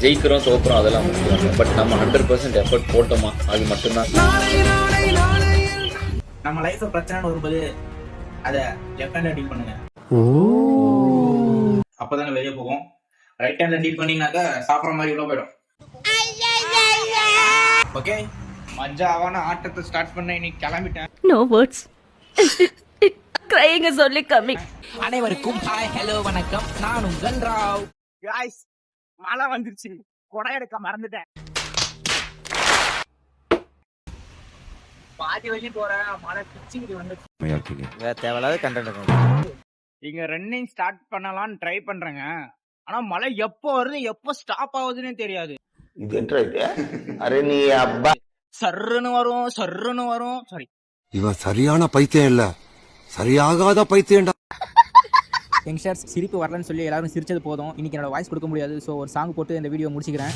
ஜெயிக்கிறோம் தோக்குறோம் அதெல்லாம் முக்கியம். பட் நம்ம 100% எஃபர்ட் போட்டோமா அது மட்டும்தான். நம்ம லைஃப் பிரச்சனைன்னு வரும்போது அதை லெஃப்ட் ஹேண்ட்ல டீல் பண்ணுங்க, அப்பதானே வெளியே போகும். ரைட் ஹேண்ட்ல டீல் பண்ணீங்கன்னாக்கா சாப்பிட்ற மாதிரி உள்ள போயிடும். ஓகே, மஜாவான ஆட்டத்தை ஸ்டார்ட் பண்ண இன்னைக்கு கிளம்பிட்டேன். No words. Crying is only coming. அனைவருக்கும் ஹாய் ஹலோ வணக்கம், நான் உங்கள் ராவ். காய்ஸ், மழை வந்துருச்சு, கொடை எடுக்க மறந்துட்டேன். பாதி வழி போறேன், மழை பிச்சுக்கிட்டு வந்துச்சு. தேவையில்லாத கண்டென்ட். இங்க ரன்னிங் ஸ்டார்ட் பண்ணலாம்னு ட்ரை பண்றேங்க, ஆனா மழை எப்போ வருது எப்போ ஸ்டாப் ஆகுதுன்னு தெரியாது. இது என்ன இது? அரே நீ அப்பா சர்ருன்னு வரும். சாரி, இவன் சரியான பைத்தியம் இல்ல, சரியாகாத பைத்தியம்டா. யங்ஸ்டர்ஸ், சிரிப்பு வரலன்னு சொல்லி எல்லாரும் சிரிச்சது போதும். இன்னைக்கு என்னோட வாய்ஸ் கொடுக்க முடியாது. ஸோ ஒரு சாங் போட்டு இந்த வீடியோ முடிச்சுக்கிறேன்.